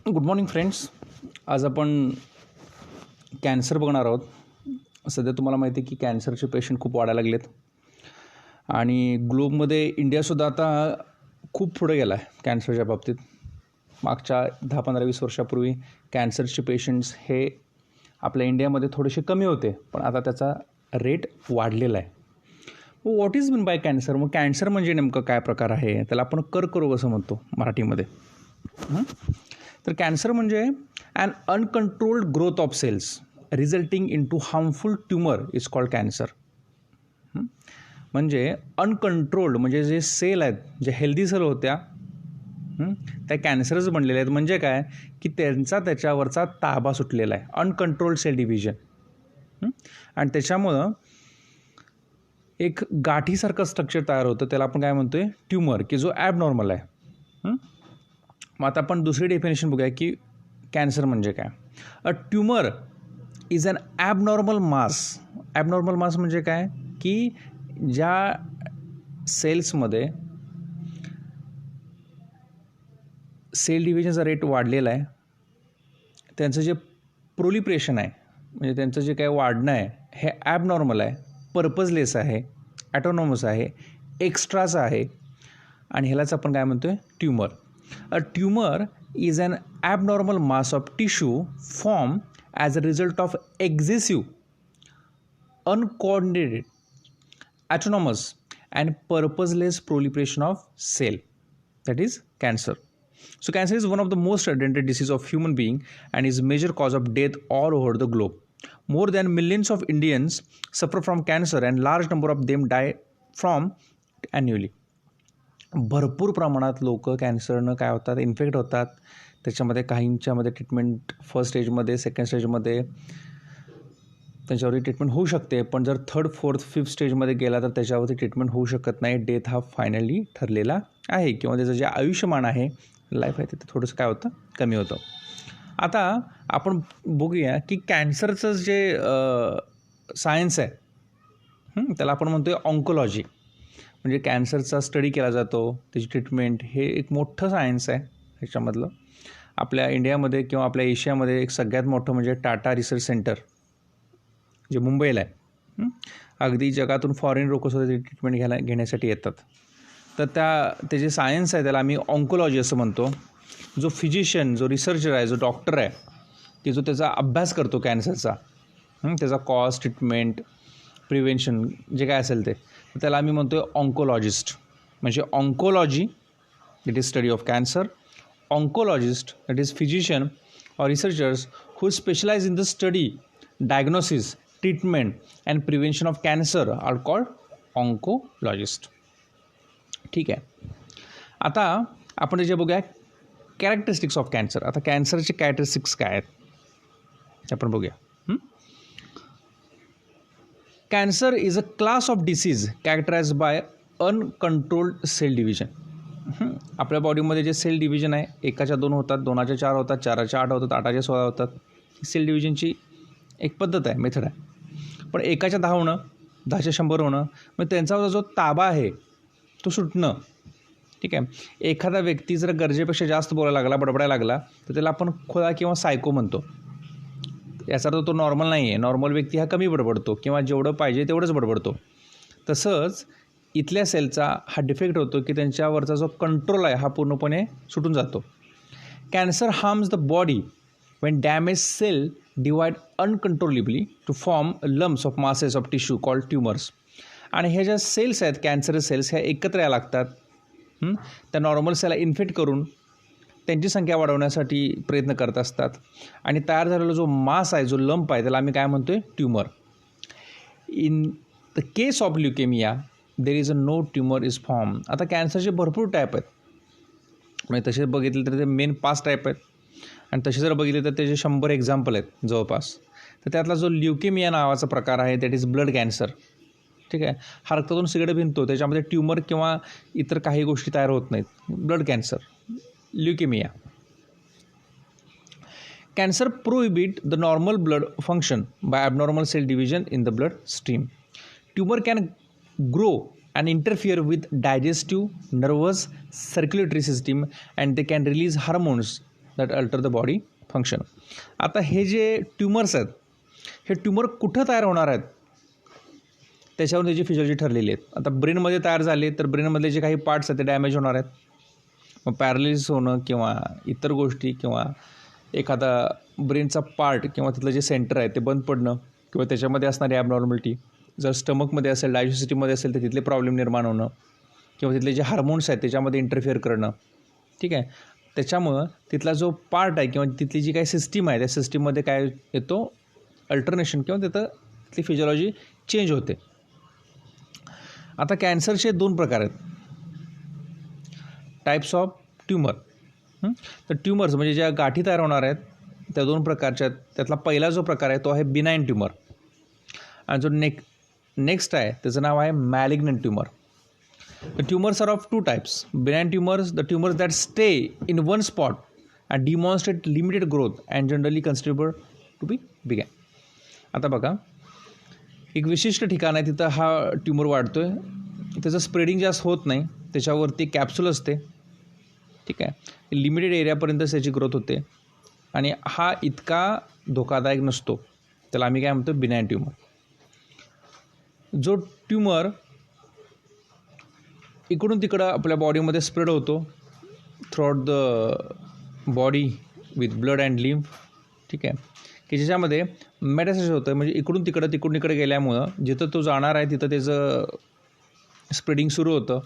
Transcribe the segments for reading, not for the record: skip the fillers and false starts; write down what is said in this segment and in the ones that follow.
Good morning friends. आज आपण cancer बघणार आहोत. सध्या तुम्हाला माहिती आहे की कॅन्सरचे पेशंट खूप वाढायला लागलेत आणि ग्लोबमध्ये इंडियासुद्धा आता खूप पुढे गेला आहे कॅन्सरच्या बाबतीत. मागच्या 10-15-20 वर्षापूर्वी कॅन्सरचे पेशंट्स हे आपल्या इंडियामध्ये थोडेसे कमी होते, पण आता त्याचा रेट वाढलेला आहे. मग what is mean by cancer? मग कॅन्सर म्हणजे नेमकं काय प्रकार आहे? त्याला आपण कर्करोग असं म्हणतो मराठीमध्ये. तर कॅन्सर म्हणजे an uncontrolled growth of cells resulting into harmful tumour is called cancer. म्हणजे अनकंट्रोल्ड म्हणजे जे सेल आहेत, जे हेल्दी सेल होत्या त्या कॅन्सरच बनलेल्या आहेत. म्हणजे काय की त्याच्यावरचा ताबा सुटलेला आहे, अनकंट्रोल्ड सेल डिव्हिजन. आणि त्याच्यामुळं एक गाठीसारखं स्ट्रक्चर तयार होतं, त्याला आपण काय म्हणतोय ट्यूमर, की जो ॲबनॉर्मल आहे. मग आता आपण दुसरी डेफिनेशन बघूया की कॅन्सर म्हणजे काय. A tumour is an abnormal mass. Abnormal mass म्हणजे काय की ज्या सेल्समध्ये सेल डिव्हिजनचा रेट वाढलेला आहे, त्यांचं जे प्रोलिप्रेशन आहे म्हणजे त्यांचं जे काय वाढणं आहे हे ॲबनॉर्मल आहे, पर्पजलेस आहे, ॲटोनॉमस आहे, एक्स्ट्राचं आहे, आणि ह्यालाच आपण काय म्हणतोय tumour. A tumor is an abnormal mass of tissue formed as a result of excessive, uncoordinated, autonomous and purposeless proliferation of cell. That is cancer. So cancer is one of the most dreaded disease of human being and is major cause of death all over the globe. More than millions of Indians suffer from cancer and large number of them die from annually. भरपूर प्रमाणात लोक कॅन्सरनं काय होतात, infect होतात. त्याच्यामध्ये काहींच्यामध्ये treatment first स्टेजमध्ये, second स्टेजमध्ये त्याच्यावरती ट्रीटमेंट होऊ शकते, पण जर थर्ड, फोर्थ, फिफ्थ स्टेजमध्ये गेला तर त्याच्यावरती ट्रीटमेंट होऊ शकत नाही. डेथ हा फायनली ठरलेला आहे, किंवा त्याचं जे आयुष्यमान आहे, लाईफ आहे, तिथं थोडंसं काय होतं, कमी होतं. आता आपण बघूया की कॅन्सरचं जे सायन्स आहे त्याला आपण म्हणतोय ऑन्कोलॉजी. म्हणजे कॅन्सरचा स्टडी केला जातो, त्याची ट्रीटमेंट, हे एक मोठं सायन्स आहे. ह्याच्यामधलं आपल्या इंडियामध्ये किंवा आपल्या एशियामध्ये एक सगळ्यात मोठं म्हणजे टाटा रिसर्च सेंटर, जे मुंबईला आहे. अगदी जगातून फॉरेन लोकंसुद्धा त्याची ट्रीटमेंट घेण्यासाठी येतात. तर ते जे सायन्स आहे त्याला आम्ही ऑन्कोलॉजी असं म्हणतो. जो फिजिशियन, जो रिसर्चर आहे, जो डॉक्टर आहे, की जो त्याचा अभ्यास करतो कॅन्सरचा, त्याचा कॉज, ट्रीटमेंट, प्रिव्हेन्शन जे काय असेल ते, त्याला आम्ही म्हणतो आहे ऑन्कोलॉजिस्ट. म्हणजे oncology it is study of cancer. Oncologist that is physician और researchers who specialise in the study, diagnosis, treatment and prevention of cancer are called oncologist. ठीक आहे. आता आपण त्याचे बघूया कॅरेक्टरिस्टिक्स ऑफ कॅन्सर. आता कॅन्सरचे कॅरेक्टरिस्टिक्स काय आहेत आपण बघूया. Cancer is a class of disease characterized by uncontrolled cell division. आपल्या बॉडीमध्ये जे सेल डिव्हिजन आहे, 1च्या 2 होतात, 2च्या 4 होतात, 4च्या 8 होतात, 8च्या 16 होतात. ही सेल डिव्हिजनची एक पद्धत आहे, मेथड आहे. पण 1च्या 10 होणं, 10च्या 100 होणं, मग त्यांचा जो ताबा आहे तो सुटणं. ठीक आहे. एखादा व्यक्ती जर गरजेपेक्षा जास्त बोलायला लागला, बडबडायला लागला, तर त्याला आपण खोळा किंवा सायको म्हणतो. याचा अर्थ तो नॉर्मल नाही आहे. नॉर्मल व्यक्ती हा कमी बडबडतो किंवा जेवढं पाहिजे तेवढंच बडबडतो. तसंच इथल्या सेलचा हा डिफेक्ट होतो की त्यांच्यावरचा जो कंट्रोल आहे हा पूर्णपणे सुटून जातो. Cancer harms the body when damage cell divide uncontrollably to form lumps of masses of tissue called tumours. आणि ह्या ज्या सेल्स आहेत, कॅन्सरस सेल्स, ह्या एकत्र यायला लागतात. त्या नॉर्मल सेलला इन्फेक्ट करून त्यांची संख्या वाढवण्यासाठी प्रयत्न करत असतात. आणि तयार झालेला जो मास आहे, जो लंप आहे, त्याला आम्ही काय म्हणतो आहे tumour. In the case of leukaemia there is a no tumour is form. आता कॅन्सरचे भरपूर टाईप आहेत. म्हणजे तसे बघितले तर ते मेन 5 टाईप आहेत, आणि तसे जर बघितले तर त्याचे 100 एक्झाम्पल आहेत जवळपास. तर त्यातला जो ल्युकेमिया नावाचा प्रकार आहे दॅट इज ब्लड कॅन्सर. ठीक आहे. हा रक्तातून सिगरेट भिनतो, त्याच्यामध्ये ट्यूमर किंवा इतर काही गोष्टी तयार होत नाहीत. Blood cancer, leukemia. Cancer prohibit the normal blood function by abnormal cell division in the blood stream. Tumor can grow and interfere with digestive, nervous, circulatory system, and they can release hormones that alter the body function. आता हे जे tumours आहेत, हे tumour कुठं तयार होणार आहेत त्याच्यावर त्याची फिजिओलॉजी ठरलेली आहेत. आता ब्रेनमध्ये तयार झाले तर ब्रेनमधले जे काही पार्ट्स आहेत ते डॅमेज होणार आहेत. मग पॅरालिसिस होणं किंवा इतर गोष्टी किंवा एखादा ब्रेनचा पार्ट किंवा तिथलं जे सेंटर आहे ते बंद पडणं किंवा त्याच्यामध्ये असणारी ॲबनॉर्मॅलिटी, जर स्टमकमध्ये असेल, डायजेस्टिव्हमध्ये असेल तर तिथले प्रॉब्लेम निर्माण होणं किंवा तिथले जे हार्मोन्स आहेत त्याच्यामध्ये इंटरफिअर करणं. ठीक आहे. त्याच्यामुळं तिथला जो पार्ट आहे किंवा तिथली जी काही सिस्टीम आहे त्या सिस्टीममध्ये काय येतो, अल्टरनेशन किंवा तिथली फिजिओलॉजी चेंज होते. आता कॅन्सरचे 2 प्रकार आहेत, टाईप्स ऑफ ट्युमर. तर ट्युमर्स म्हणजे ज्या गाठी तयार होणार आहेत त्या 2 प्रकारच्या आहेत. त्यातला पहिला जो प्रकार आहे तो आहे बिनाईन ट्युमर आणि जो नेक्स्ट आहे त्याचं नाव आहे malignant tumour. The tumors are of 2 types. Benign tumors, the tumors that stay in one spot and demonstrate limited growth and generally considered to be benign. आता बघा, एक विशिष्ट ठिकाण आहे तिथं हा ट्युमर वाढतो आहे, त्याचं स्प्रेडिंग जास्त होत नाही, त्याच्यावरती कॅप्सूल असते. ठीक आहे. लिमिटेड एरियापर्यंत त्याची ग्रोथ होते आणि हा इतका धोकादायक नसतो. त्याला आम्ही काय म्हणतो, बिनाईन ट्युमर. जो ट्युमर इकडून तिकडं आपल्या बॉडीमध्ये स्प्रेड होतो throughout the body with blood and lymph. ठीक आहे. की ज्याच्यामध्ये मेटास्टेसिस होतं, म्हणजे इकडून तिकडे गेल्यामुळं जिथं तो जाणार आहे तिथं त्याचं स्प्रेडिंग सुरू होतं.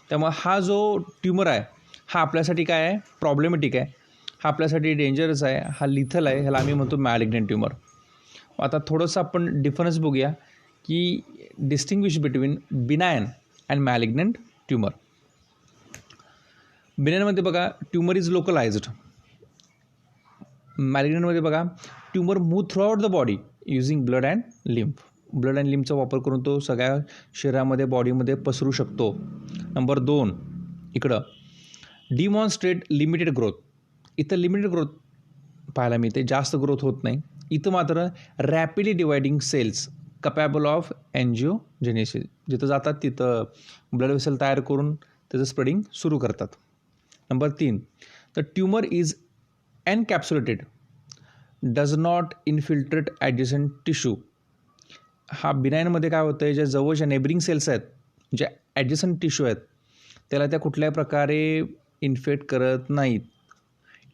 त्यामुळं हा जो ट्युमर आहे हा आपल्यासाठी काय आहे, प्रॉब्लेमॅटिक आहे, हा आपल्यासाठी डेंजरस आहे, हा लिथल आहे, ह्याला आम्ही म्हणतो मॅलिग्नंट ट्युमर. आता थोडंसं आपण डिफरन्स बघूया की distinguish between benign and malignant tumour. बिनायनमध्ये बघा ट्युमर इज लोकलाइज्ड. मॅलिग्नंटमध्ये बघा tumour move throughout the body using blood and lymph. Blood and लिम्फचा वापर करून तो सगळ्या शरीरामध्ये बॉडीमध्ये पसरू शकतो. नंबर 2, इकडं डिमॉन्स्ट्रेट लिमिटेड ग्रोथ. इथं लिमिटेड ग्रोथ पाहायला मिळते, जास्त ग्रोथ होत नाही. इथं मात्र रॅपिडली डिवायडिंग सेल्स कपॅबल ऑफ एन्जिओजेनेसिस. जिथं जातात तिथं ब्लड वेसल तयार करून त्याचं स्प्रेडिंग सुरू करतात. Number 3, the tumour is encapsulated, does not infiltrate adjacent tissue. हा बिनाईनमध्ये काय होतं आहे, ज्या जवळच्या नेबरिंग सेल्स आहेत, ज्या ॲडजसंट टिश्यू आहेत त्याला त्या कुठल्याही प्रकारे इन्फेक्ट करत नाहीत.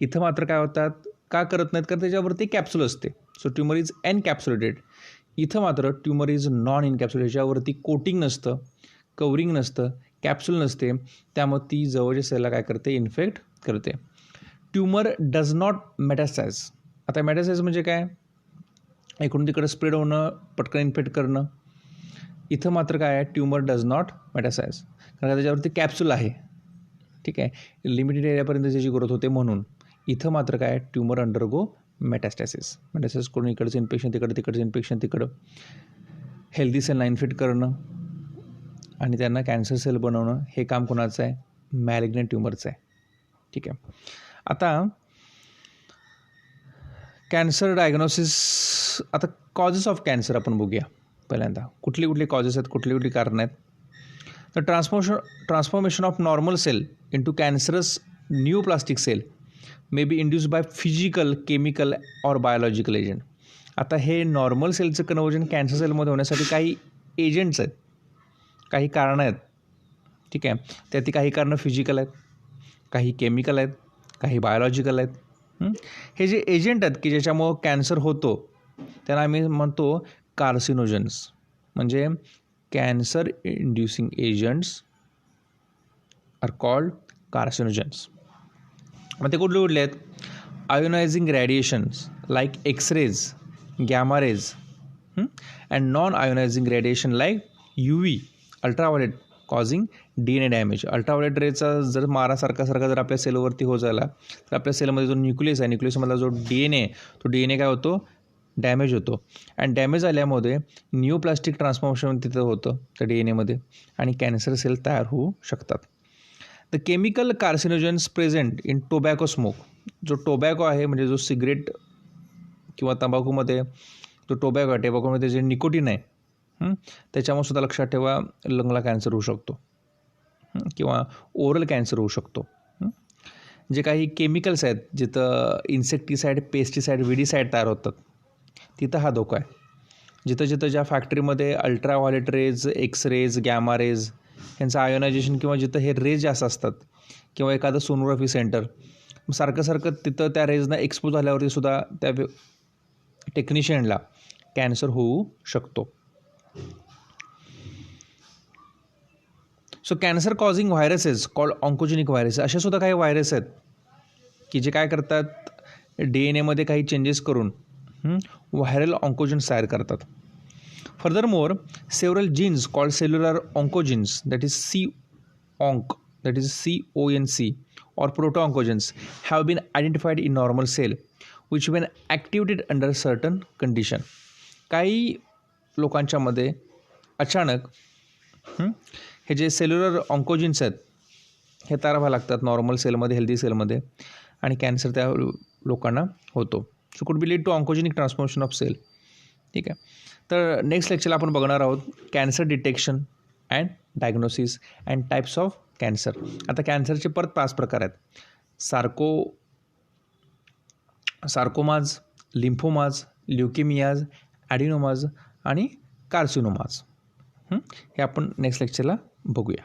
इथं मात्र काय होतात, का करत नाहीत, कारण त्याच्यावरती कॅप्सूल असते. So tumour is encapsulated. इथं मात्र ट्युमर इज नॉन इनकॅप्सुलेटेड. ह्याच्यावरती कोटिंग नसतं, कवरिंग नसतं, कॅप्सूल नसते, त्यामुळे ती जवळच्या सेलला काय करते, इन्फेक्ट करते. Tumour does not metastasise. आता मेटास्टाइज म्हणजे काय, इकडून तिकडं स्प्रेड होणं, पटकन इन्फेक्ट करणं. इथं मात्र काय आहे, ट्युमर डज नॉट मेटास्टाइज, कारण त्याच्यावरती कॅप्सूल आहे. ठीक आहे. लिमिटेड एरियापर्यंत त्याची ग्रोथ होते म्हणून. इथं मात्र काय, ट्युमर अंडरगो मेटास्टॅसिस. मेटास्टॅसिस करून इकडचं इन्फेक्शन तिकडं, तिकडचं इन्फेक्शन तिकडं, हेल्दी सेलला इन्फेक्ट करणं आणि त्यांना कॅन्सर सेल बनवणं, हे काम कोणाचं आहे, मॅलिग्नंट ट्युमरचं आहे. ठीक आहे. आता कॅन्सर डायग्नोसिस. आता कॉजेस ऑफ कॅन्सर आपण बघूया पहिल्यांदा. कुठली कॉजेस आहेत, कुठली कारणं आहेत. तर transformation of normal cell into cancerous neoplastic cell may be induced by physical, chemical और बायोलॉजिकल एजंट. आता हे नॉर्मल सेलचं कन्वर्जन कॅन्सर सेलमध्ये होण्यासाठी काही एजंट्स आहेत, काही कारणं आहेत. ठीक आहे. त्यातील काही कारणं फिजिकल आहेत, काही केमिकल आहेत, काही बायोलॉजिकल आहेत. हे जे एजंट आहेत की ज्याच्यामुळं कॅन्सर होतो त्यांना आम्ही म्हणतो कार्सिनोजन्स. म्हणजे cancer inducing agents are called carcinogens. मग ते कुठले आहेत, ionising radiations like X rays, gamma rays and non ionising radiation like UV, ultraviolet causing DNA damage. Ultraviolet रेचा जर मारासारखा जर आपल्या सेलवरती हो झाला तर आपल्या सेलमध्ये जो न्यूक्लियस आहे, न्यूक्लियसमधला जो DNA तो DNA काय होतो, डॅमेज होतो. आणि डॅमेज झाल्यामध्ये न्यूप्लास्टिक ट्रान्सफॉर्मेशन तिथं होतं त्या DNAमध्ये आणि कॅन्सर सेल तयार होऊ शकतात. The chemical carcinogens present in tobacco smoke. जो टोबॅको आहे म्हणजे जो सिगरेट किंवा तंबाखूमध्ये जो टोबॅको आहे, टोबॅकोमध्ये जे निकोटीन आहे त्याच्यामुळे सुद्धा लक्षात ठेवा लंगला कॅन्सर होऊ शकतो किंवा ओरल कॅन्सर होऊ शकतो. जे काही केमिकल्स आहेत, जिथं इन्सेक्टिसाईड, पेस्टिसाईड, विडीसाईड तयार होतात, तिथं हा धोका आहे. जिथं जिथं ज्या फॅक्टरीमध्ये ultraviolet rays, X rays, gamma rays यांचं आयोनायझेशन किंवा जिथं हे रेज जास्त असतात किंवा एखादं सोनोग्राफी सेंटर सारखं तिथं त्या रेजना एक्सपोज झाल्यावरती सुद्धा त्या टेक्निशियनला कॅन्सर होऊ शकतो. So cancer causing viruses called oncogenic viruses, असे सुद्धा काही व्हायरस आहेत की जे काय करतात, DNA काही चेंजेस करून व्हायरल ऑन्कोजन्स तयार करतात. Furthermore several genes called cellular oncogenes, that is CONC, or proto-oncogenes have been identified in normal cell which when activated under certain condition. काही लोकांच्यामध्ये अचानक हे जे सेल्युलर ऑन्कोजिन्स आहेत हे तयार व्हायला लागतात नॉर्मल सेलमध्ये, हेल्दी सेलमध्ये, आणि कॅन्सर त्या लोकांना होतो. So could be lead to oncogenic transformation of cell. ठीक आहे. तर नेक्स्ट लेक्चरला आपण बघणार आहोत cancer detection and diagnosis and types of cancer. आता कॅन्सरचे परत 5 प्रकार आहेत. सार्कोमाज, लिम्फोमाज, ल्युकेमियाज, ॲडिनोमाज आणि कार्सिनोमाज. हे आपण नेक्स्ट लेक्चरला बघूया.